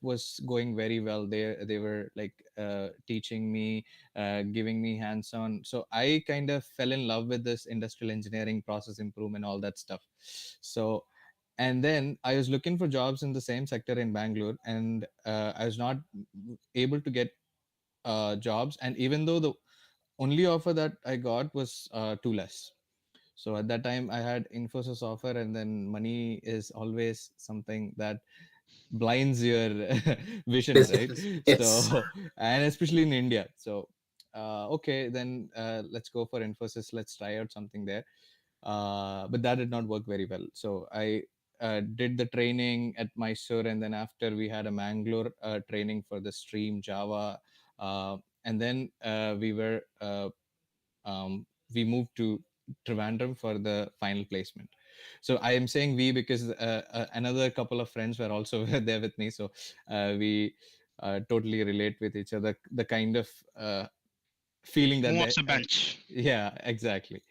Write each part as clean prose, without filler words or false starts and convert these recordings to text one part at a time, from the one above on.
was going very well. They were like teaching me, giving me hands on. So I kind of fell in love with this industrial engineering, process improvement, all that stuff. So and then I was looking for jobs in the same sector in Bangalore, and I was not able to get jobs. And even though the only offer that I got was too less. So at that time, I had Infosys offer, and then money is always something that blinds your vision, Yes, right? yes. So, and especially in India. So, okay, then let's go for Infosys. Let's try out something there. But that did not work very well. So I did the training at Mysore, and then after we had a Mangalore training for the stream Java, and then we moved to Trivandrum for the final placement. So I am saying we because another couple of friends were also there with me. So we totally relate with each other. The kind of feeling that Move off they, the bench. yeah, exactly.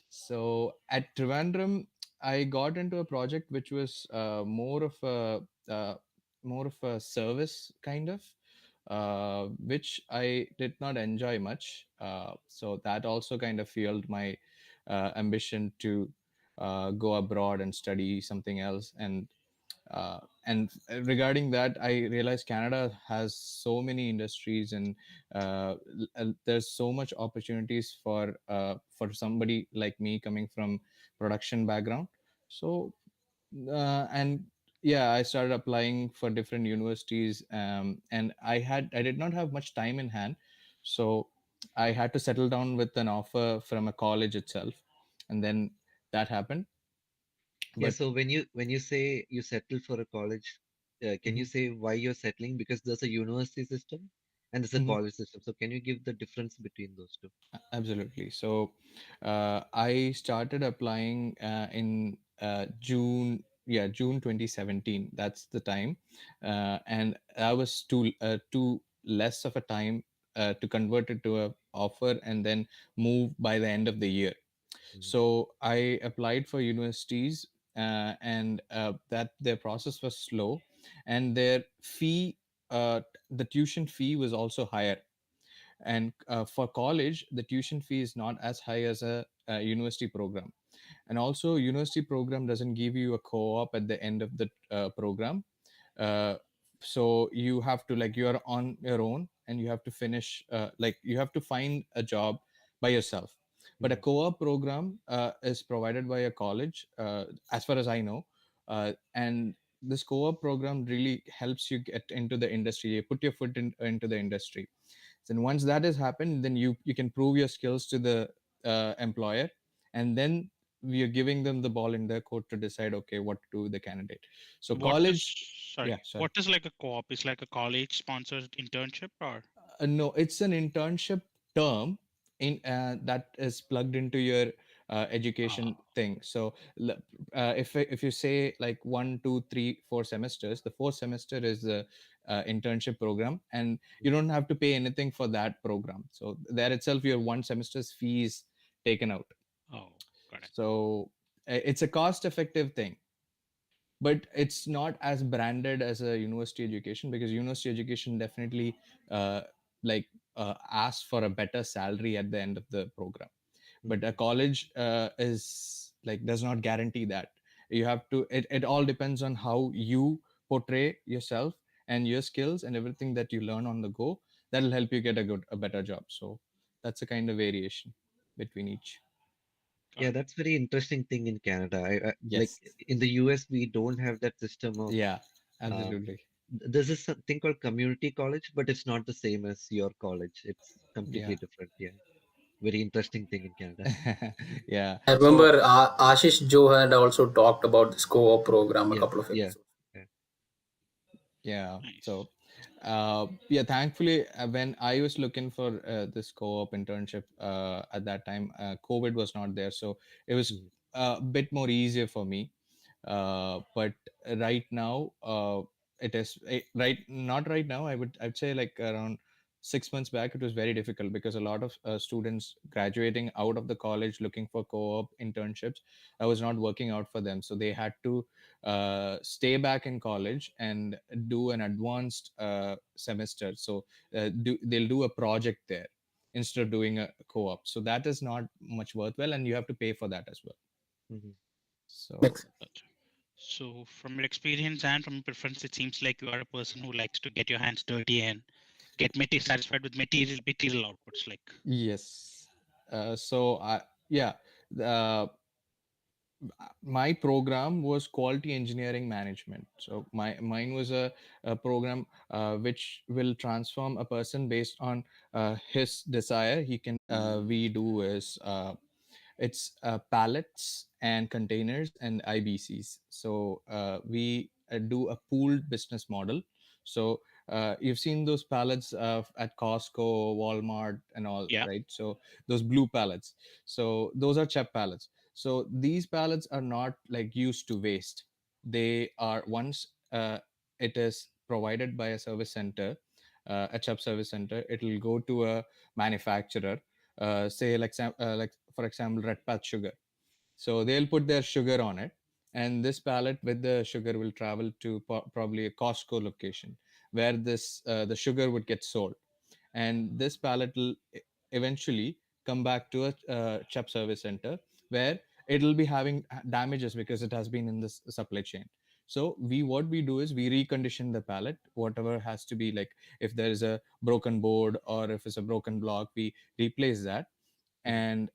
So at Trivandrum, I got into a project which was uh, more of a service kind of, which I did not enjoy much. So that also kind of fueled my ambition to go abroad and study something else. And regarding that, I realized Canada has so many industries, and there's so much opportunities for somebody like me coming from production background. So and yeah, I started applying for different universities, and I did not have much time in hand. So I had to settle down with an offer from a college itself, and then that happened. Yeah, But so when you say you settle for a college, can you Mhm, say why you're settling? Because there's a university system and there's a mhm. college system. So can you give the difference between those two? Absolutely. So I started applying in June, yeah, June 2017. That's the time, and that was too less of a time to convert it to a offer and then move by the end of the year. Mm. So I applied for universities, and that their process was slow, and their fee, the tuition fee was also higher. And for college, the tuition fee is not as high as a university program. And also, university program doesn't give you a co-op at the end of the program. uh, so you have to, like, you are on your own, and you have to finish, like, you have to find a job by yourself. But a Mm. co-op program is provided by a college, as far as I know. And this co-op program really helps you get into the industry. You put your foot into the industry. Then once that has happened, then you can prove your skills to the employer, and then we are giving them the ball in their court to decide, okay, what to do with the candidate. So What is, college, yeah, sorry, sorry. what is like a co-op? Is like a college sponsored internship or? No, it's an internship term in that is plugged into your Oh, education thing. So if you say like 1, 2, 3, 4 semesters, the fourth semester is the internship program, and you don't have to pay anything for that program. So there itself, your one semester's fee is taken out. oh, got it. So it's a cost effective thing, but it's not as branded as a university education, because university education definitely uh, like asks for a better salary at the end of the program. But a Mm. college is like, does not guarantee that. You have to, it all depends on how you portray yourself and your skills and everything that you learn on the go. That'll help you get a better job. So that's a kind of variation between each. Got Yeah, it. that's very interesting thing in Canada. Like Yes. in the US, we don't have that system of Yeah, um, absolutely. there's this thing called community college, but it's not the same as your college. It's Yeah. completely different. Yeah, very interesting thing in Canada. Yeah. I So remember Ashish Joe had also talked about this co-op program a Yeah, couple of yeah. episodes. Yeah. yeah. Nice. So yeah, thankfully, when I was looking for this co-op internship at that time, COVID was not there, so it was Mm. a bit more easier for me. But right now, it is right. Not right now. I'd say like around 6 months back, it was very difficult because a lot of students graduating out of the college looking for co-op internships, I was not working out for them, so they had to stay back in college and do an advanced semester. So they'll do a project there instead of doing a co-op. So that is not much worthwhile, and you have to pay for that as well. Mhm. So Makes Gotcha. So, from your experience and from your preference, it seems like you are a person who likes to get your hands dirty and get satisfied with material outputs. Like, yes, so I yeah. Uh, my program was quality engineering management. So mine was a program which will transform a person based on his desire. He can we do is it's pallets and containers and IBCs. So we do a pooled business model. So you've seen those pallets at Costco, Walmart, and all, yeah, right? So those blue pallets. So those are CHEP pallets. So these pallets are not like used to waste. They are once it is provided by a service center, a CHEP service center. It will go to a manufacturer, say like for example red patch sugar. So they'll put their sugar on it, and this pallet with the sugar will travel to probably a Costco location where this the sugar would get sold, and this pallet will eventually come back to a CHEP service center where it'll be having damages because it has been in this supply chain. So what we do is we recondition the pallet, whatever has to be, like if there is a broken board or if it's a broken block, we replace that, Mhm. and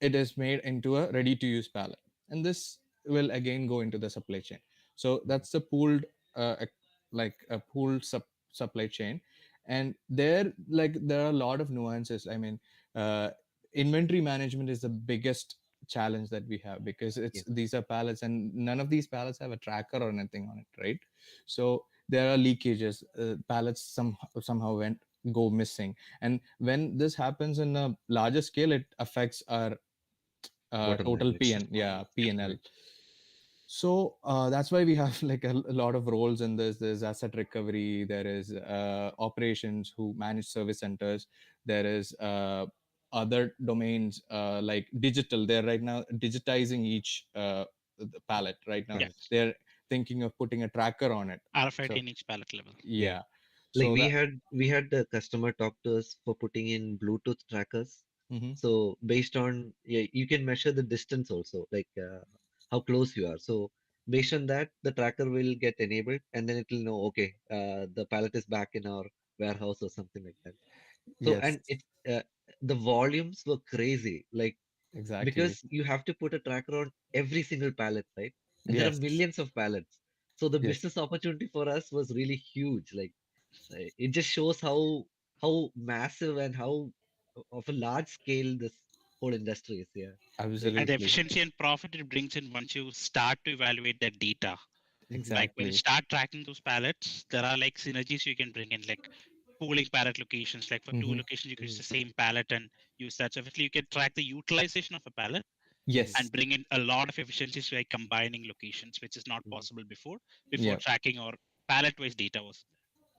it is made into a ready to use pallet, and this will again go into the supply chain. So Mhm. that's a pooled like a pooled supply chain. And there, like there are a lot of nuances. I mean, uh, inventory management is the biggest challenge that we have, because it's Yes. these are pallets and none of these pallets have a tracker or anything on it, right? So there are leakages, pallets somehow went go missing, and when this happens in a larger scale, it affects our Bottom line, total yes. PN, yeah, yeah, PNL. Right. So that's why we have like a lot of roles in this. There's asset recovery, there is operations who manage service centers, there is other domains like digital. They're right now digitizing each the pallet right now. yeah. Correct. They're thinking of putting a tracker on it. RFID So in each pallet level. Yeah. yeah, Like so that. we had the customer talk to us for putting in Bluetooth trackers. Mhm. So based on, yeah, you can measure the distance also, like how close you are. So based on that, the tracker will get enabled, and then it will know, okay, the pallet is back in our warehouse or something like that. So Yes, and it the volumes were crazy, like exactly. because you have to put a tracker on every single pallet, right? And there are Yes, millions of pallets. So the yes. business opportunity for us was really huge. Like it just shows how massive and how of a large scale this whole industry is. Yeah, And the Absolutely. like efficiency and profit it brings in once you start to evaluate that data. mhm, Like when you Exactly. start tracking those pallets, there are like synergies you can bring in, like pooling pallet locations. Like for two Hmm. locations, you can use mhm, the same pallet and use that. So effectively, you can track the utilization of a pallet mhm, and Yes. bring in a lot of efficiencies by combining locations, which is not mhm, possible before Yeah. tracking or pallet-wise data was.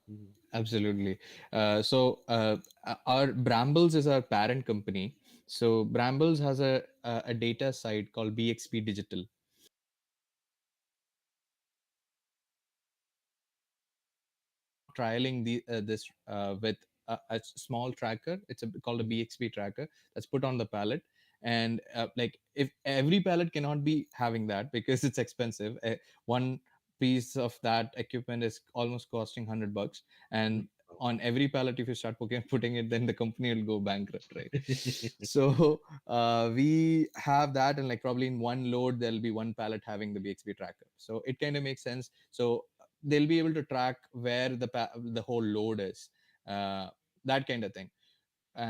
mhm, Absolutely. Our Brambles is our parent company. So Brambles has a data site called BXP Digital. Trialing this with a small tracker. It's called a mhm, BXP tracker that's put on the pallet. And like if every pallet cannot be having that because it's expensive. One piece of that equipment is almost costing $100, mhm. and Wow. on every pallet, if you start putting it, then the company will go bankrupt, right? So we have that, and like probably in one load there'll be one pallet having the BXP tracker. So it kind of makes sense. So they'll be able to track where the whole load is, uh, that kind of thing.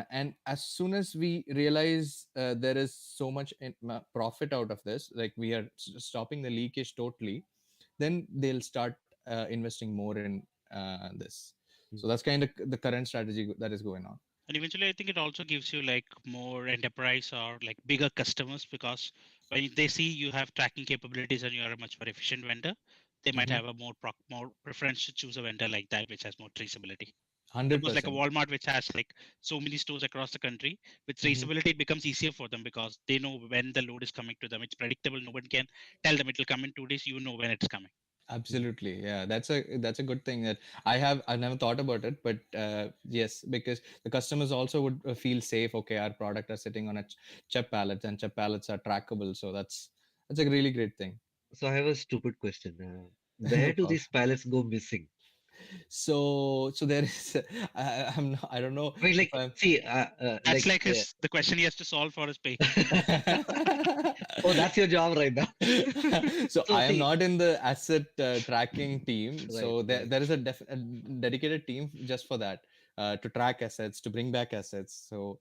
And as soon as we realize there is so much profit out of this, like we are stopping the leakage totally, then they'll start investing more in this. So Mhm, that's kind of the current strategy that is going on. And eventually, I think it also gives you like more enterprise or like bigger customers, because when they see you have tracking capabilities and you are a much more efficient vendor, they might Hmm. have a more preference to choose a vendor like that, which has more traceability. Suppose like a 100%. Walmart, which has like so many stores across the country, with Mhm. traceability, it becomes easier for them because they know when the load is coming to them. It's predictable. No one can tell them it will come in 2 days. You know when it's coming. Mhm. Absolutely. Yeah, that's a good thing that I never thought about it, but yes, because the customers also would feel safe. Okay, our product are sitting on a CHEP pallets, and CHEP pallets are trackable, so that's a really great thing. So I have a stupid question. Where No do problem. these pallets go missing? So there is I don't know I mean, if like, I'm see, That's like his the question he has to solve for his pay. oh, that's your job right now. so So I am see, not in the asset tracking team. right, So there, right. there is a dedicated team just for that, to track assets, to bring back assets. So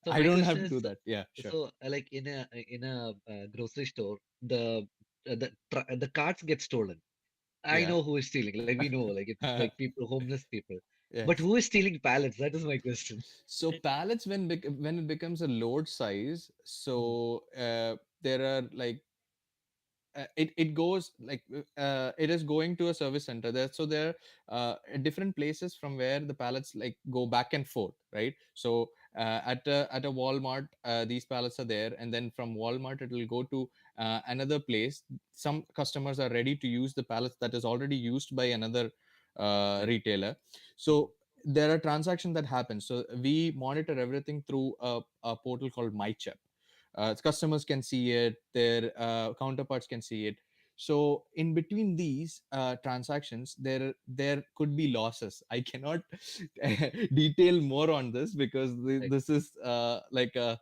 So I my don't question have to do is, that. Yeah, sure. so like in a grocery store, the carts get stolen. I Yeah. know who is stealing. Like we know, like it's like people, homeless people. But Yes. who is stealing pallets? That is my question. So pallets, when it becomes a load size, Mhm. so there are like it goes like it is going to a service center there, so there are different places from where the pallets like go back and forth, right? So at a Walmart, these pallets are there, and then from Walmart it will go to another place. Some customers are ready to use the pallets that is already used by another Right. retailer. Mhm. So there are transactions that happen, so we monitor everything through a portal called MyChep. Customers can see it, their counterparts can see it. So in between these transactions, there could be losses. I cannot detail more on this because Right. this is like a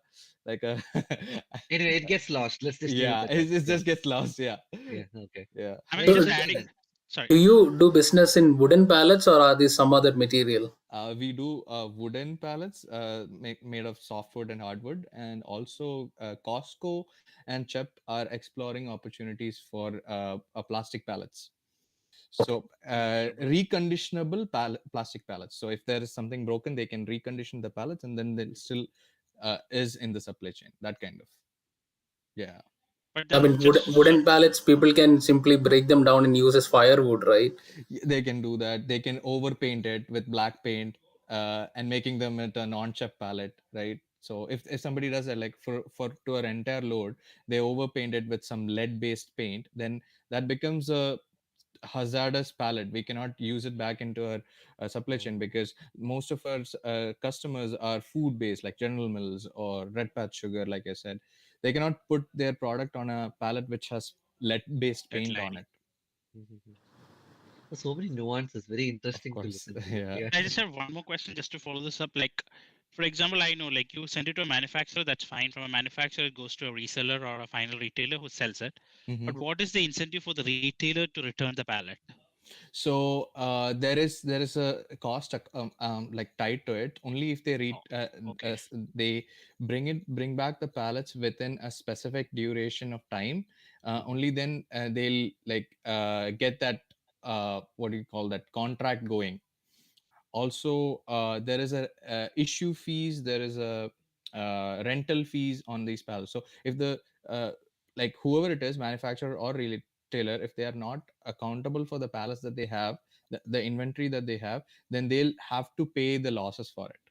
Anyway, it gets lost. Let's just leave it yeah, at that. it Yeah. just gets lost. Yeah, Yeah. Okay. yeah. I mean, Nice just So, to know adding. that. Sorry. do you do business in wooden pallets or are these some other material? We do wooden pallets made of softwood and hardwood, and also Costco and CHEP are exploring opportunities for plastic pallets. Okay. So Durable. reconditionable plastic pallets. So if there is something broken, they can recondition the pallets, and then they still is in the supply chain. That kind of, yeah. But I then mean, just wooden pallets, people can simply break them down and use as firewood, right? They can do that. They can overpaint it with black paint, and making them at a non-chip palette, right? So if somebody does that, like for to an entire load, they overpaint it with some lead-based paint, then that becomes a hazardous palette. We cannot use it back into our supply chain, Oh. because most of our customers are food-based, like General Mills or Red Path Sugar. Like I said, they cannot put their product on a palette which has lead-based that paint on lining. it. Mhm. So many nuances. Very Of interesting to course, listen to. yeah. Yeah. I just have one more question just to follow this up. Like, for example, I know like you send it to a manufacturer, that's fine. From a manufacturer, it goes to a reseller or a final retailer who sells it. Mhm. But what is the incentive for the retailer to return the pallet? So there is a cost like tied to it. Only if they Oh, okay. they bring back the pallets within a specific duration of time. Mhm. Only then they'll like get that what do you call that contract going. Also there is a issue fees, there is a rental fees on these pallets. So if the like whoever it is, manufacturer or retailer, if they are not accountable for the pallets that they have, the inventory that they have, then they'll have to pay the losses for it.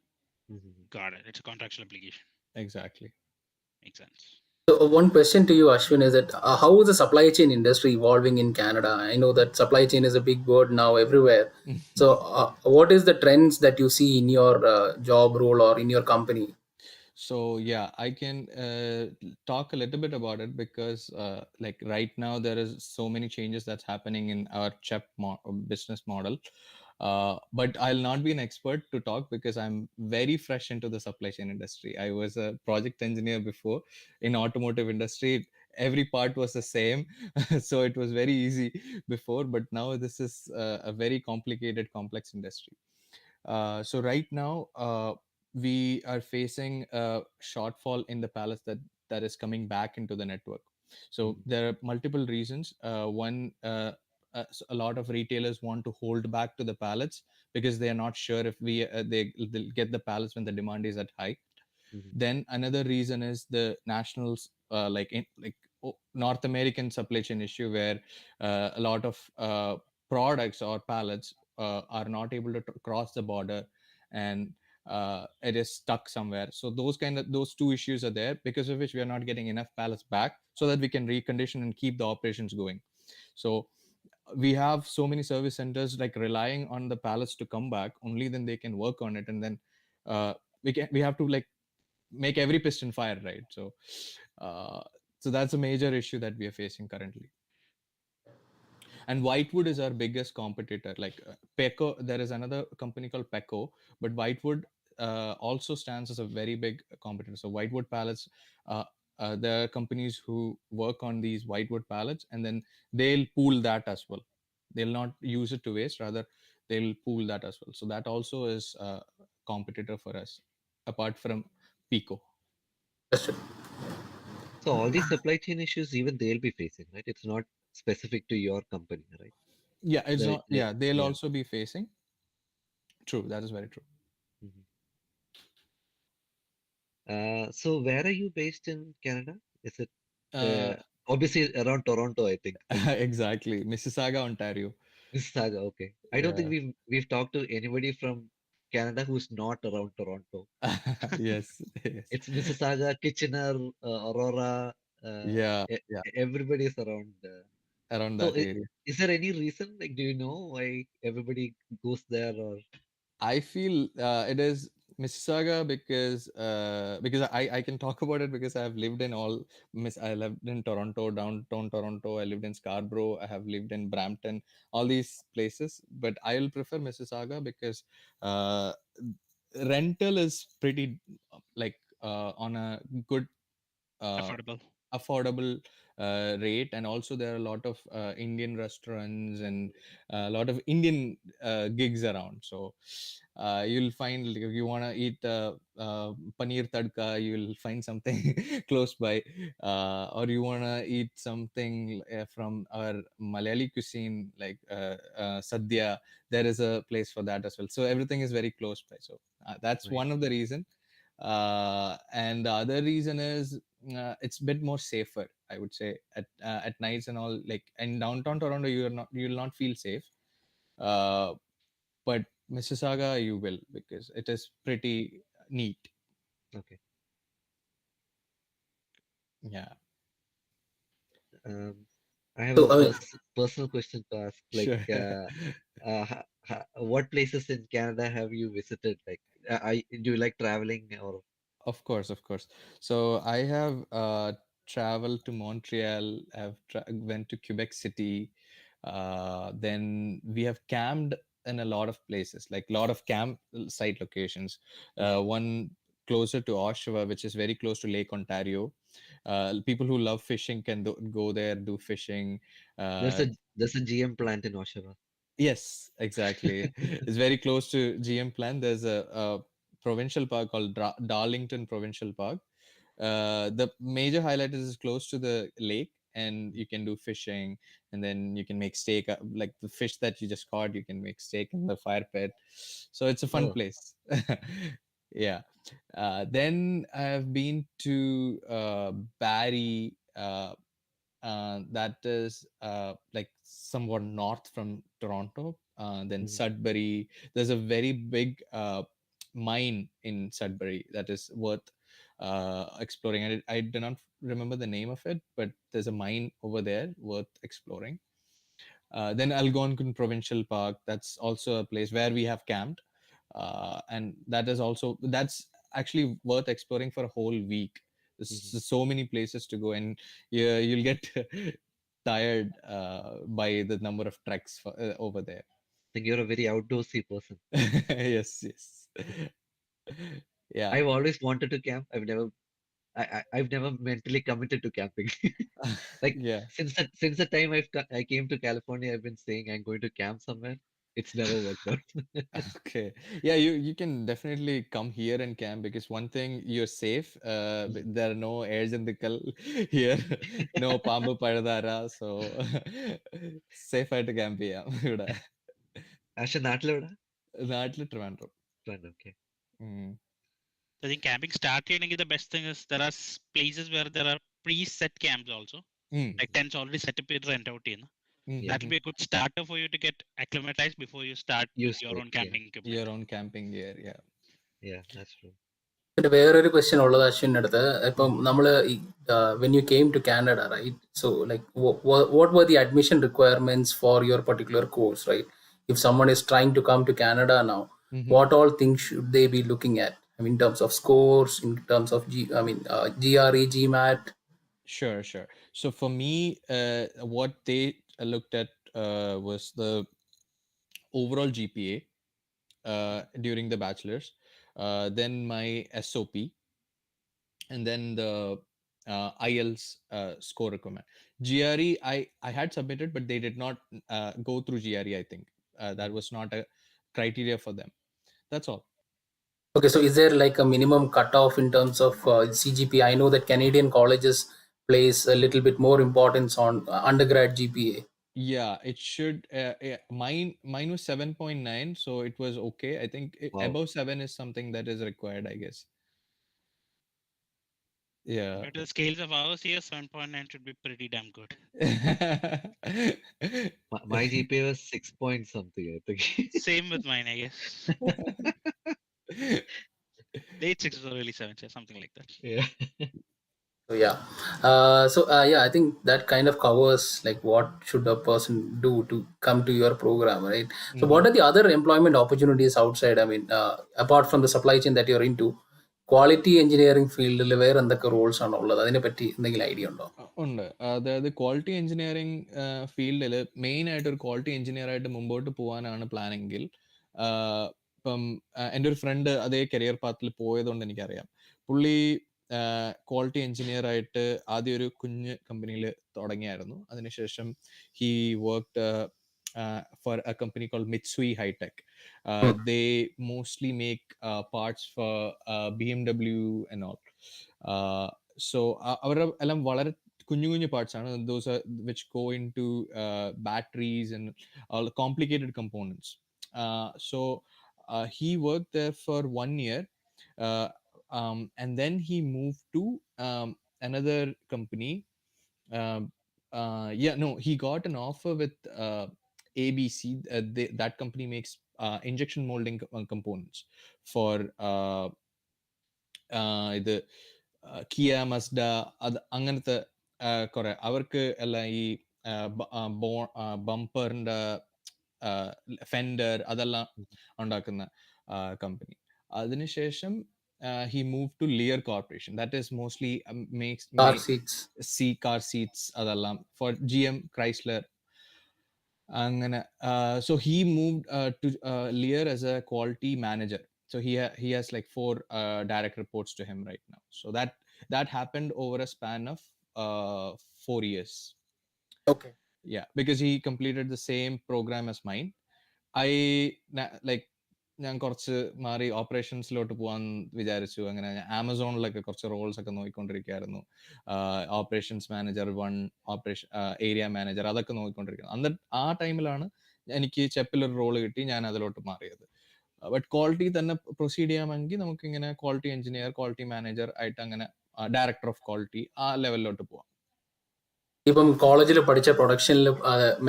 Mhm. Got it. It's a contractual obligation. Exactly. Makes sense. So, one question to you, Ashwin, is that how is the supply chain industry evolving in Canada? I know that supply chain is a big word now everywhere. So, what is the trends that you see in your job role or in your company? So yeah, I can talk a little bit about it, because like right now there is so many changes that's happening in our business model. But I'll not be an expert to talk, because I'm very fresh into the supply chain industry. I was a project engineer before in automotive industry. Every part was the same, so it was very easy before. But now this is a very complicated, complex industry. So right now, we are facing a shortfall in the pallets that is coming back into the network. So Mhm. there are multiple reasons. One, a lot of retailers want to hold back to the pallets, because they are not sure if they'll get the pallets when the demand is at high. Mhm. Then another reason is the nationals, North American supply chain issue, where a lot of products or pallets are not able to cross the border, and it is stuck somewhere. So those two issues are there, because of which we are not getting enough pallets back so that we can recondition and keep the operations going. So we have so many service centers like relying on the pallets to come back, only then they can work on it, and then uh, we have to like make every piston fire, right? Uh, so that's a major issue that we are facing currently. And Whitewood is our biggest competitor. Like Peco, there is another company called Peco, but Whitewood also stands as a very big competitor. So Whitewood pallets, uh, there are companies who work on these Whitewood pallets, and then they'll pool that as well. They'll not use it to waste, rather they'll pool that as well. So that also is a competitor for us, apart from Pico. Understood. So all these supply chain issues, even they'll be facing, right? It's not specific to your company, right? Yeah, it's not. The Yeah, they'll yeah. also be facing. True, that is very true. Mhm. So where are you based in Canada? Is it Uh, obviously around Toronto, I think, right? exactly, Mississauga, Ontario. Mississauga, okay. I don't think Yeah. we've talked to anybody from Canada who's not around Toronto. Yes, yes. It's Mississauga, Kitchener, Aurora, Yeah, yeah, everybody is around. around So that area. is there any reason? Like, do you know why everybody goes there? Or I feel it is Mississauga because I can talk about it because I have lived in all Miss I lived in Toronto, downtown Toronto. I lived in Scarborough. I have lived in Brampton. All these places, but I'll prefer Mississauga because uh, rental is pretty like on a good uh, Affordable. affordable rate, and also there are a lot of Indian restaurants and a lot of Indian gigs around. So you'll find, like, if you want to eat paneer tadka, you'll find something close by, or you want to eat something from our Malayali cuisine, like sadhya. There is a place for that as well. So everything is very close by. So that's right? one of the reason. And the other reason is it's a bit more safer, I would say, at nights and all. Like in downtown Toronto, you'll not feel safe, uh, but Mississauga you will, because it is pretty neat. Okay. Yeah. Um, I have So a I mean, personal question to ask. Like, Sure. what places in Canada have you visited? Like, do you like traveling or? Of course, of course. So I have traveled to Montreal. Went to Quebec City. Then we have camped in a lot of places, like a lot of camp site locations. Mhm. One closer to Oshawa, which is very close to Lake Ontario. People who love fishing can go there, do fishing. There's Uh, a GM plant in Oshawa. Yes, exactly. It's very close to GM Plant. There's a provincial park called Darlington Provincial Park. The major highlight is it's close to the lake, and you can do fishing, and then you can make steak, like the fish that you just caught. You can make steak in the fire pit. So it's a fun Oh, place. Yeah. Then I've been to Barrie. That is like somewhat north from Toronto. Then mhm. Sudbury. There's a very big mine in Sudbury that is worth exploring. I do not remember the name of it, but there's a mine over there worth exploring. Then Algonquin Provincial Park. That's also a place where we have camped, and that's actually worth exploring for a whole week. There's Mhm. so many places to go, and you'll get tired by the number of treks over there. I think you're a very outdoorsy person. Yes, yes, yeah. I've always wanted to camp. I've never mentally committed to camping. Like Yeah. since the time I came to California, I've been saying I'm going to camp somewhere. It's never worked out. Okay. Yeah, you can definitely come here and camp, because one thing, you're safe. Mhm. There are no airs in the here, no Pambu Padadara, so safe ആയിട്ട് camp ചെയ്യാം ഇവിടെ. പക്ഷെ നാട്ടിലെവിടാ? നാട്ടില് Trivandrum. Okay. Mm. I think camping starting the best thing is there are places where there are pre-set camps also. Mm. Like tents already set up in rent out in. That will be a good starter for you to get acclimatized before you start with Used your to own it. Yeah. camping equipment. Your own camping gear. Yeah. Yeah, that's true. പിന്നെ വേറൊരു question ഉള്ളത് അശ്വിൻ്റെ അടുത്ത്. ഇപ്പം നമ്മൾ when you came to Canada, right? So like what were the admission requirements for your particular course, right? If someone is trying to come to Canada now, what all things should they be looking at? I mean, in terms of scores, in terms of GRE, GMAT. Sure. So for me, what they looked at was the overall GPA during the bachelor's, then my SOP, and then the IELTS score requirement. GRE, I had submitted, but they did not go through GRE. I think that was not a criteria for them. That's all. Okay, so is there like a minimum cutoff in terms of CGPA? I know that Canadian colleges place a little bit more importance on undergrad GPA. Yeah, it should. Mine was 7.9, so it was okay. I think Wow. above 7 is something that is required, I guess. Yeah. Compared to the scales of ours here, 7.9 should be pretty damn good. My GPA was 6 point something, I think. Same with mine, I guess. Late sixes or early sevens, yeah, something like that. Yeah. So yeah, I think that kind of covers like what should a person do to come to your program, right? So what are the other employment opportunities outside? I mean, apart from the supply chain that you're into, quality engineering field വേറെ എന്തൊക്കെ Rolls ആണ് ഉള്ളത്? അതിനെപ്പറ്റി എന്തെങ്കിലും idea ഉണ്ടോ? ഉണ്ട്. അതായത് quality engineering ഫീൽഡിൽ മെയിൻ ആയിട്ട് ഒരു ക്വാളിറ്റി എഞ്ചിനീയർ ആയിട്ട് മുമ്പോട്ട് പോകാനാണ് പ്ലാനെങ്കിൽ, ഇപ്പം എൻ്റെ ഒരു ഫ്രണ്ട് അതേ കരിയർ പാത്തിൽ പോയതുകൊണ്ട് എനിക്കറിയാം. പുള്ളി ക്വാളിറ്റി എഞ്ചിനീയർ ആയിട്ട് ആദ്യം ഒരു കുഞ്ഞ് കമ്പനിയിൽ തുടങ്ങിയായിരുന്നു. അതിനുശേഷം he worked for a company called Mitsui High-Tech. They mostly make parts for BMW and all. So അവരുടെ എല്ലാം വളരെ കുഞ്ഞു കുഞ്ഞു പാർട്സ് ആണ്. Those are which go into batteries and all complicated components. So he worked there for 1 year, and then he moved to another company. He got an offer with ABC. That company makes injection molding components for ഇത് Kia, Mazda, അത് അങ്ങനത്തെ കുറെ അവർക്ക് എല്ലാം ഈ ബമ്പറിന്റെ fender അതെല്ലാം ഉണ്ടാക്കുന്ന company. അതിനുശേഷം he moved to Lear Corporation. That is mostly Car seats. car seats അതെല്ലാം for GM, Chrysler. അങ്ങനെ so he moved to Lear as a quality manager. So he has like 4 direct reports to him right now. So that happened over a span of 4 years. Okay. Yeah, because he completed the same program as mine. ഞാൻ കുറച്ച് മാറി ഓപ്പറേഷൻസിലോട്ട് പോകാൻ വിചാരിച്ചു. അങ്ങനെ ആമസോണിലൊക്കെ കുറച്ച് roles ഒക്കെ നോക്കിക്കൊണ്ടിരിക്കുകയായിരുന്നു. Operations manager 1, operation area manager, അതൊക്കെ നോക്കിക്കൊണ്ടിരിക്കുന്നത്. ആ ടൈമിലാണ് എനിക്ക് ചെപ്പിൽ ഒരു റോള് കിട്ടി. ഞാൻ അതിലോട്ട് മാറിയത്. ബട്ട് ക്വാളിറ്റി തന്നെ പ്രൊസീഡ് ചെയ്യാമെങ്കിൽ നമുക്ക് ഇങ്ങനെ ക്വാളിറ്റി എഞ്ചിനീയർ, ക്വാളിറ്റി മാനേജർ ആയിട്ട് അങ്ങനെ ഡയറക്ടർ ഓഫ് ക്വാളിറ്റി ആ ലെവലിലോട്ട് പോവാം. ഇപ്പം കോളേജിൽ പഠിച്ച പ്രൊഡക്ഷനിൽ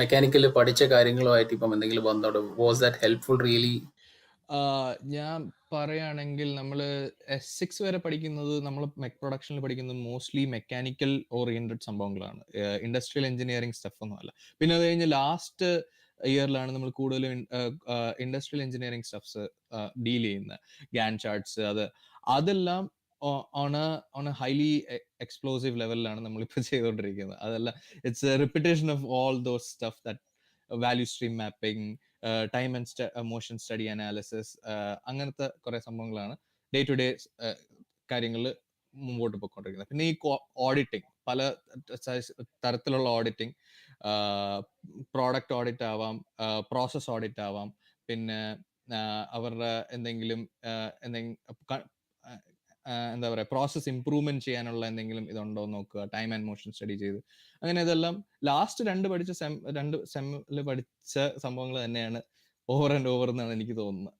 മെക്കാനിക്കൽ പഠിച്ച കാര്യങ്ങളുമായിട്ട് ഇപ്പം എന്തെങ്കിലും ബന്ധമുണ്ടോ? Was that helpful really? ഞാൻ പറയുകയാണെങ്കിൽ നമ്മൾ S6 വരെ പഠിക്കുന്നത്, നമ്മൾ പ്രൊഡക്ഷനിൽ പഠിക്കുന്നത് മോസ്റ്റ്ലി മെക്കാനിക്കൽ ഓറിയന്റഡ് സംഭവങ്ങളാണ്, ഇൻഡസ്ട്രിയൽ എഞ്ചിനീയറിംഗ് സ്റ്റഫ് ഒന്നും അല്ല. പിന്നെ അത് കഴിഞ്ഞ് ലാസ്റ്റ് ഇയറിലാണ് നമ്മൾ കൂടുതലും ഇൻഡസ്ട്രിയൽ എഞ്ചിനീയറിംഗ് സ്റ്റഫ്സ് ഡീൽ ചെയ്യുന്നത്. ഗാൻ ചാർട്ട്സ് അതെല്ലാം ഓൺ എ ഹൈലി എക്സ്പ്ലോസീവ് ലെവലിലാണ് നമ്മളിപ്പോൾ ചെയ്തുകൊണ്ടിരിക്കുന്നത്. അതല്ല, it's A repetition of all those stuff, that value stream mapping, time and motion study analysis, അങ്ങനത്തെ കുറെ സംഭവങ്ങളാണ് ഡേ ടു ഡേ കാര്യങ്ങളിൽ മുമ്പോട്ട് പോയിക്കൊണ്ടിരിക്കുന്നത്. പിന്നെ ഈ ഓഡിറ്റിംഗ്, പല തരത്തിലുള്ള ഓഡിറ്റിംഗ്, പ്രോഡക്റ്റ് ഓഡിറ്റ് ആവാം, പ്രോസസ് ഓഡിറ്റ് ആവാം, പിന്നെ അവരുടെ എന്തെങ്കിലും എന്താ പറയുക, പ്രോസസ് ഇംപ്രൂവ്മെന്റ് ചെയ്യാനുള്ള എന്തെങ്കിലും ഇതുണ്ടോ നോക്കുക, ടൈം ആൻഡ് മോഷൻ സ്റ്റഡി ചെയ്ത്. അങ്ങനെ ഇതെല്ലാം ലാസ്റ്റ് രണ്ട് സെമ്മിൽ പഠിച്ച സംഭവങ്ങൾ തന്നെയാണ് ഓവർ ആൻഡ് ഓവർ എന്നാണ് എനിക്ക് തോന്നുന്നത്.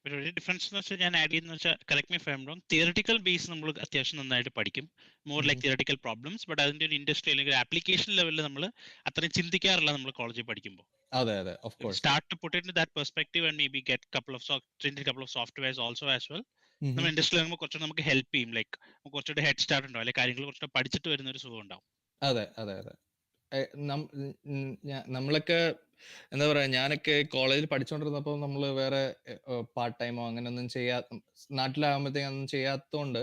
ഒരു ഡിഫറൻസ് എന്ന് വെച്ചാൽ ഞാൻ ആഡ് ചെയ്യുന്ന വെച്ചാൽ correct me if I am wrong, theoretical base നമ്മൾ അത്യാവശ്യം നന്നായിട്ട് പഠിക്കും, more like theoretical problems. But അതിന്റെ ഒരു ഇൻഡസ്ട്രി അല്ലെങ്കിൽ ആപ്ലിക്കേഷൻ ലെവലിൽ നമ്മൾ അത്രയും ചിന്തിക്കാറില്ല നമ്മൾ കോളേജിൽ പഠിക്കുമ്പോൾ. അതെ അതെ, of course. Start to put it into that perspective and maybe get couple of softwares also as well. നമ്മൾ ഇൻഡസ്ട്രിയിൽ ആകുമ്പോൾ കുറച്ചുകൂടെ നമുക്ക് ഹെൽപ്പ് ചെയ്യും, ലൈക്ക് കുറച്ചുകൂടെ ഹെഡ് സ്റ്റാർട്ട് ഉണ്ടാവും, അല്ലെങ്കിൽ കാര്യങ്ങൾ കുറച്ചുകൂടെ പഠിച്ചിട്ട് വരുന്ന ഒരു സുഖം ഉണ്ടാവും. അതെ അതെ അതെ. നമ്മളൊക്കെ എന്താ പറയാ, ഞാനൊക്കെ കോളേജിൽ പഠിച്ചുകൊണ്ടിരുന്നപ്പോൾ നമ്മൾ വേറെ പാർട്ട് ടൈമോ അങ്ങനെയൊന്നും നാട്ടിലാകുമ്പോഴത്തേക്ക് ഒന്നും ചെയ്യാത്തതുകൊണ്ട്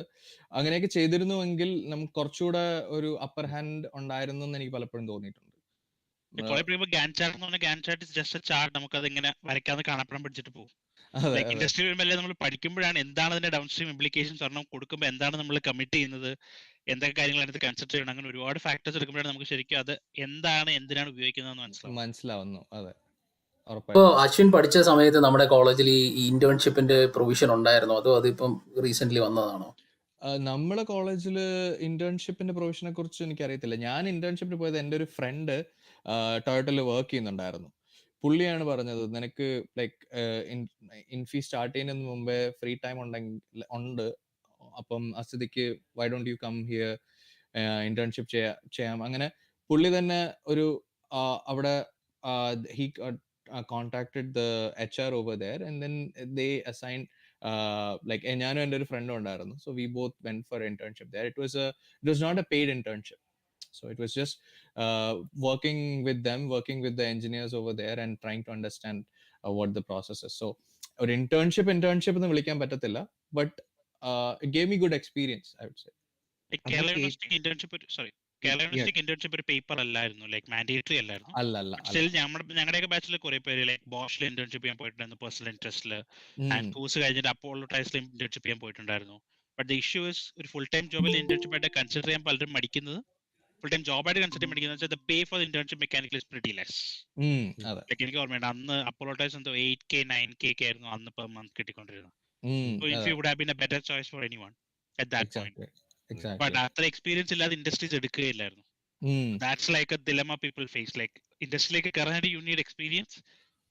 അങ്ങനെയൊക്കെ ചെയ്തിരുന്നുവെങ്കിൽ നമുക്ക് കുറച്ചുകൂടെ ഒരു അപ്പർ ഹാൻഡ് ഉണ്ടായിരുന്നു എന്ന് എനിക്ക് പലപ്പോഴും തോന്നിയിട്ടുണ്ട്. ഗാൻ ചാർട്ട് എന്ന് പറഞ്ഞാൽ Gantt chart is just a chart, നമുക്ക് അത് ഇങ്ങനെ വരയ്ക്കാതെ കാണപ്പെടാൻ പഠിച്ചിട്ട് പോകും. ലൈക്ക് ഇൻഡസ്ട്രി വരുമ്പോൾ നമ്മൾ പഠിക്കുമ്പോഴാണ് എന്താണ് അതിന്റെ ഡൗൺ സ്ട്രീം ഇംപ്ലിക്കേഷൻസ് ഒരെണ്ണം കൊടുക്കുമ്പോൾ എന്താണ് നമ്മൾ കമ്മിറ്റ് ചെയ്യുന്നത്, എന്തൊക്കെ കാര്യങ്ങൾ അതിനകത്ത് കൺസിഡർ ചെയ്യണം, അങ്ങനെ ഒരുപാട് ഫാക്ടേഴ്സ് എടുക്കുമ്പോഴാണ് നമുക്ക് ശരിക്കും അത് എന്താണ് എന്തിനാണ് ഉപയോഗിക്കുന്നത് മനസ്സിലാവുന്നു. അതെ. ഇപ്പോൾ അശ്വിൻ പഠിച്ച സമയത്ത് നമ്മുടെ കോളേജിൽ ഈ ഇന്റേൺഷിപ്പിന്റെ പ്രൊവിഷൻ ഉണ്ടായിരുന്നോ, അതോ അതിപ്പം റീസെന്റ് വന്നതാണോ? നമ്മളെ കോളേജിൽ ഇന്റേൺഷിപ്പിന്റെ പ്രൊവിഷനെ കുറിച്ച് എനിക്കറിയത്തില്ല. ഞാൻ ഇന്റേൺഷിപ്പിന് പോയത് എൻ്റെ ഒരു ഫ്രണ്ട് ടൊയോട്ടയിൽ വർക്ക് ചെയ്യുന്നുണ്ടായിരുന്നു. പുള്ളിയാണ് പറഞ്ഞത്, നിനക്ക് ലൈക്ക് ഇൻഫി സ്റ്റാർട്ട് ചെയ്യുന്നതിന് മുമ്പേ ഫ്രീ ടൈം ഉണ്ട്, അപ്പം അസ്ഥിതിക്ക് why don't you come here, internship ചെയ്യാം. അങ്ങനെ പുള്ളി തന്നെ ഒരു അവിടെ he contacted the HR over there, and then they assigned like ഞാനും എൻ്റെ ഒരു ഫ്രണ്ടും ഉണ്ടായിരുന്നു. So we both went for internship there. It was not a paid internship. So it was just working with them, working with the engineers over there and trying to understand what the process is. So ഒരു internship എന്ന് വിളിക്കാൻ പറ്റത്തില്ല, but it gave me good experience, I would say. Kerala university internship ഒരു paper അല്ലായിരുന്നു, like mandatory അല്ലായിരുന്നു. Still ഞങ്ങളുടെയൊക്കെ ബാച്ചിൽ കുറെ പേര് ലൈക്ക് ബോഷിൽ ഇന്റേൺഷിപ്പ് ചെയ്യാൻ പോയിട്ടുണ്ടായിരുന്നു, പേഴ്സണൽ ഇൻട്രസ്റ്റിൽ, ആൻഡ് കോഴ്സ് കഴിഞ്ഞിട്ട് അപ്പോളോ ടൈസിൽ ഇന്റേൺഷിപ്പ് ചെയ്യാൻ പോയിട്ടുണ്ടായിരുന്നു. ബട്ട് ദ ഇഷ്യൂ ഇസ് ഒരു ഫുൾ ടൈം ജോബിൽ ഇന്റേൺഷിപ്പ് ആയിട്ട് കൺസിഡർ ചെയ്യാൻ പലരും മടിക്കുന്നത്, ഫുൾ ടൈം ജോബായിട്ട് കൺസിഡർ ചെയ്യാൻ മടിക്കുന്നത് വെച്ചാൽ the pay for internship mechanical is pretty less. Like എനിക്ക് ഓർമ്മയുണ്ട്, അന്ന് അപ്പോളോ ടൈസ് എന്തോ 8K 9K ആയിരുന്നു അന്ന് പെർ മന്ത് കിട്ടിക്കൊണ്ടിരുന്നത്. So if you would have been a better choice for anyone at that point. But അത്ര എക്സ്പീരിയൻസ് ഇല്ലാതെ industries എടുക്കുകയില്ലായിരുന്നു. That's like a dilemma people face. Like ഇൻഡസ്ട്രിയിലേക്ക് കയറാനായിട്ട് you need experience,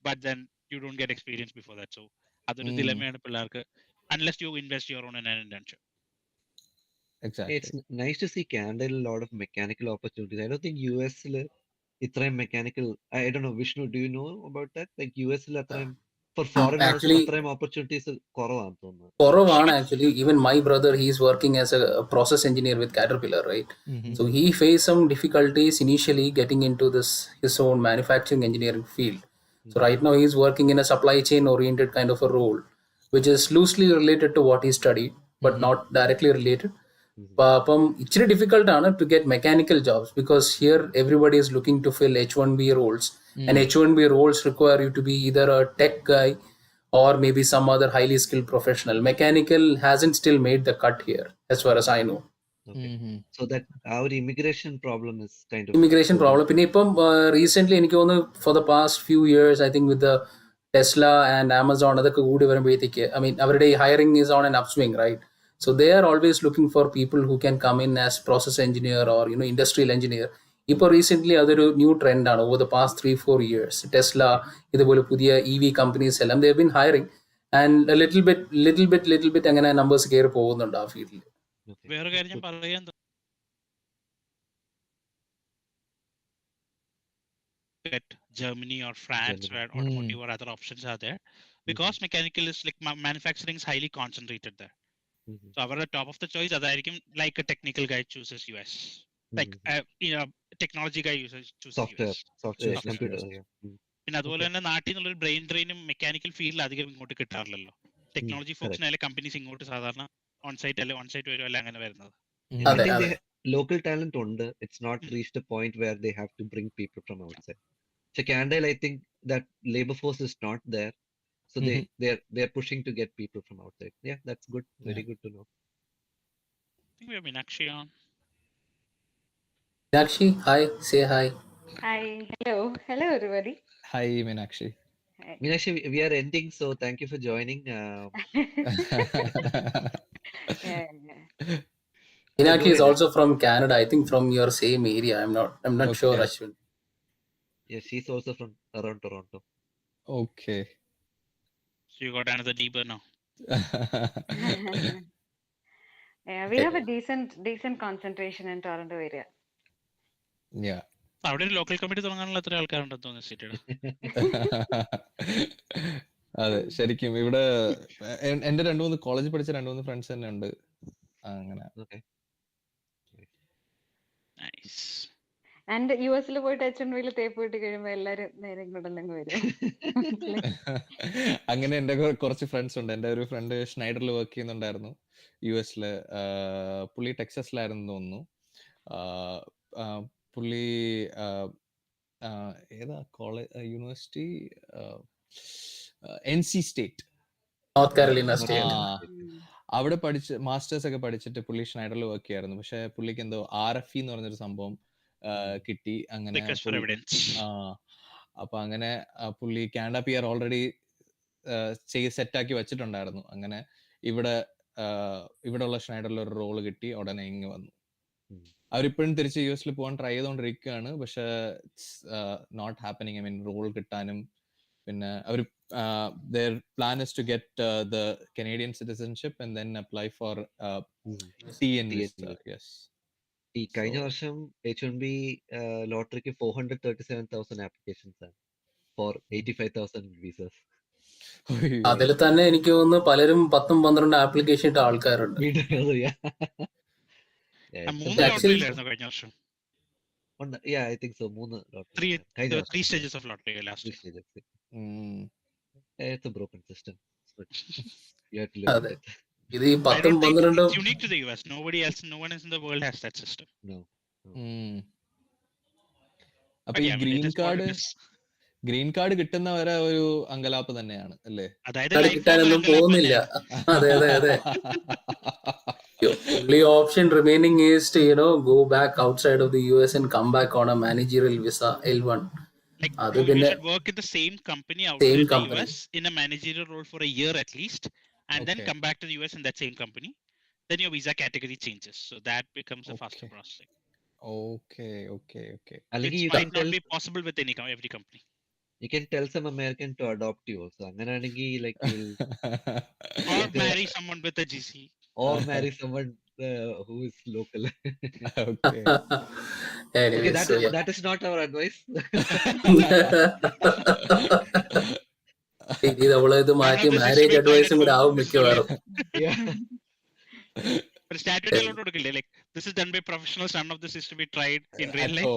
but then you don't get experience before that. So അതൊരു dilemmaയാണ് പിള്ളേർക്ക്, unless you invest your own in an internship. Exactly. It's nice to see Canada a lot of mechanical opportunities. I don't think US ഇത്രയും mechanical, I don't know, Vishnu, do you know about that? Like US അത്രയും for foreigners അത്രയും opportunities കുറവാണ് തോന്നുന്നു. കുറവാണ് actually. Even my brother, he is working as a process engineer with Caterpillar, right? So he faced some difficulties initially getting into his own manufacturing engineering field. So right now he is working in a supply chain oriented kind of a role, which is loosely related to what he studied, but not directly related. അപ്പം ഇച്ചിരി difficult ആണ് to get mechanical jobs, because here everybody is looking to fill H1B roles, and H1B roles require you to be either a tech guy or maybe some other highly skilled professional. Mechanical hasn't still made the cut here as far as I know. Okay. So that our immigration problem is kind of immigration problem. പിന്നെ ഇപ്പം recent എനിക്ക് തോന്നുന്നു for the past few years, I think with the Tesla and Amazon അതൊക്കെ കൂടി വരുമ്പോഴത്തേക്ക്, I mean അവരുടെ hiring is on an upswing, right? So they are always looking for people who can come in as process engineer or industrial engineer. ഇപ്പോൾ recent അതൊരു new trend ആണ്. Over the past 3-4 years, Tesla ഇതുപോലെ പുതിയ EV companies എല്ലാം they have been hiring, and a little bit അങ്ങനെ numbers കയറി പോകുന്നുണ്ട് ആ ഫീൽഡിൽ. വേറെ കാര്യം ഞാൻ പറയാൻ Germany or France, where automotive or other options are there, because mechanical is like manufacturing is highly concentrated there. So our top of the choice അതായിരിക്കും, like a technical guy chooses US, like technology guy chooses software computer. പിന്നെ അതുപോലെ തന്നെ നാട്ടിൽ നിന്നുള്ള brain ഡ്രെയിനും mechanical ഫീൽഡിൽ അധികം ഇങ്ങോട്ട് കിട്ടാറില്ലല്ലോ. ടെക്നോളജി ഫോക്കസ്ഡ് കമ്പനീസ് ഇങ്ങോട്ട് സാധാരണ ഓൺസൈറ്റ് വരുമല്ല അങ്ങനെ വരുന്നത്. I think they local talent ഉണ്ട്. It's not reached a point where they have to bring people from outside. So Canada, I think that labor force is not there. So they're pushing to get people from outside. Yeah, that's good. Very good to know. I think we have Meenakshi on. Meenakshi, hi. Say hi. Hi. Hello everybody. Hi Meenakshi. Meenakshi, we are ending, so thank you for joining. Meenakshi is also from Canada, I think from your same area. I'm not Okay. sure, Ashwin. Yeah, she's also from around Toronto. Okay. So you got another neighbor now. Yeah, we have a decent concentration in Toronto area. Yeah. അവിടെ ഒരു local committee തുടങ്ങാനുള്ള എത്ര ആൾക്കാരുണ്ടെന്ന് തോന്നുന്നു സിറ്റിയുടെ? അതെ, ശരിക്കും ഇവിടെ എന്റെ 2-3 കോളേജിൽ പഠിച്ച 2-3 ഫ്രണ്ട്സ് തന്നെ ഉണ്ട് അങ്ങനെ. Okay. Nice. ആൻഡ് യുഎസിൽ പോയിട്ട് H1B തേപ്പ് കിട്ടി കഴിയുമ്പോ എല്ലാരും നേരെ ഇങ്ങോട്ടല്ലെങ്കിൽ വരും. അങ്ങനെ എന്റെ കുറച്ച് ഫ്രണ്ട്സ് ഉണ്ട്. എന്റെ ഒരു ഫ്രണ്ട് ഷ്നൈഡറിൽ വർക്ക് ചെയ്യുന്നുണ്ടായിരുന്നു യുഎസില്. പുള്ളി ടെക്സസിലായിരുന്നു തോന്നുന്നു. പുള്ളി ഏതാ college university, NC state, north Carolina state. അവിടെ പഠിച്ച് മാസ്റ്റേഴ്സ് ഒക്കെ പഠിച്ചിട്ട് പുള്ളി ഷ്നൈഡറിൽ വർക്ക് ചെയ്യായിരുന്നു. പക്ഷെ പുള്ളിക്ക് എന്തോ RFE എന്ന് പറഞ്ഞൊരു സംഭവം കിട്ടി. അങ്ങനെ അപ്പൊ അങ്ങനെ പുള്ളി കാനഡ PR ഓൾറെഡി സെറ്റാക്കി വെച്ചിട്ടുണ്ടായിരുന്നു. അങ്ങനെ ഇവിടെ ഉള്ള ഷ്നൈഡറിൽ ഒരു റോള് കിട്ടി. ഉടനെ ഇങ്ങ് വന്നു. അവരിപ്പോഴും തിരിച്ച് യുഎസിൽ പോകാൻ ട്രൈ ചെയ്തുകൊണ്ടിരിക്കുകയാണ്. പക്ഷെ not happening. I mean role കിട്ടാനും പിന്നെ അവർ their plan is to get the Canadian citizenship and then apply for TN visa. Yes. ഈ കഴിഞ്ഞ വർഷം H1B ലോട്ടറിക്ക് 437,000 applications ആണ് for 85,000 visas. അതിൽ തന്നെ എനിക്ക് തോന്നുന്നു പലരും 10-12 ആപ്ലിക്കേഷൻ ഇട്ട ആൾക്കാരുണ്ട്. കഴിഞ്ഞ വർഷം Yeah, I think so. 3 lottery. 3 stages of lottery last year. 3 stages. It's a broken system. You have to live with it. ഇത് ഈ 10-12 It's unique to the US. No one else in the world has that system. No. അപ്പൊ ഈ green card കിട്ടുന്നവരെ ഒരു അങ്കലാപ്പ് തന്നെയാണ് അല്ലേ? അതായത് കിട്ടാനൊന്നും പോകുന്നില്ല. അതെ അതെ അതെ. Only option remaining is to go back outside of the US and come back on a managerial visa L1. Like you should work in the same company outside the US in a managerial role for a year at least, and then come back to the US in that same company. Then your visa category changes, so that becomes a faster process. Okay. Which might not be possible with every company. You can tell some American to adopt you also. Angananegi like you'll or marry someone with a GC. Or marry someone who is local. Okay. Anyway, okay, that is not our advice. ഇത് അവളത് മാറ്റി marriage അഡ്വൈസും കൂടെ ആവും മിക്കവാറും. But statute alone കൊടുക്കില്ലേ? Like this is done by professionals. None of this is to be tried in real life.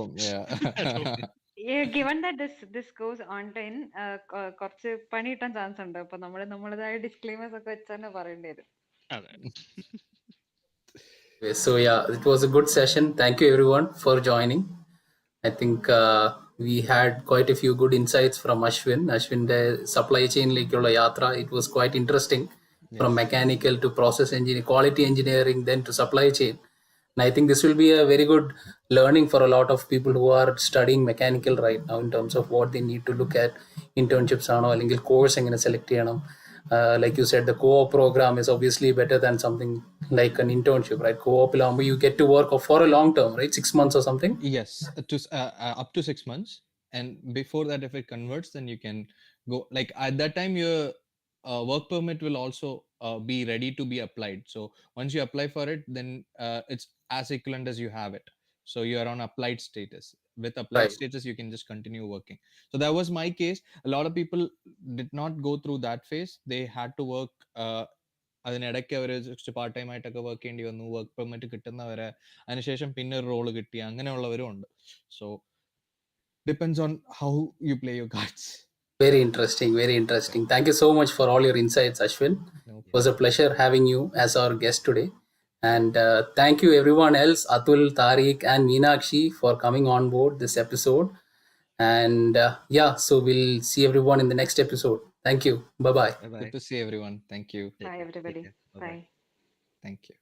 Yeah, given that this goes online, കുറച്ച് പണി കിട്ടാൻ chance ഉണ്ട്. അപ്പൊ നമ്മളതായ ഡിസ്ക്ലെയിമേഴ്സ് ഒക്കെ വെച്ചാണ് പറയേണ്ടി വരും. So yeah, it was a good session. Thank you everyone for joining. I think we had quite a few good insights from Ashwin. Ashwin's supply chain lekkulla yatra, it was quite interesting. From mechanical to process engineering, quality engineering, then to supply chain. And I think this will be a very good learning for a lot of people who are studying mechanical right now in terms of what they need to look at. Internships ആണോ അല്ലെങ്കിൽ course എങ്ങനെ select ചെയ്യണം. Like you said, the co-op program is obviously better than something like an internship, right? Co-op you get to work for a long term, right? 6 months or something. Yes, up to 6 months, and before that, if it converts, then you can go. Like at that time, your work permit will also be ready to be applied. So once you apply for it, then it's as equivalent as you have it. So you are on applied status. With applied status, you can just continue working. So that was my case. A lot of people did not go through that phase. They had to work അതിനിടയ്ക്ക് അവർ part time ആയിട്ടൊക്കെ work ചെയ്യേണ്ടി വന്നു. Work permit കിട്ടുന്നവരെ, അതിനുശേഷം പിന്നെ ഒരു role കിട്ടി, അങ്ങനെയുള്ളവരും ഉണ്ട്. So depends on how you play your cards. Very interesting. Thank you so much for all your insights, Ashwin. It was a pleasure having you as our guest today. And thank you everyone else, Atul, Tariq and Meenakshi, for coming on board this episode. And so we'll see everyone in the next episode. Thank you. Bye-bye. Good to see everyone. Thank you. Bye everybody. Bye. Thank you.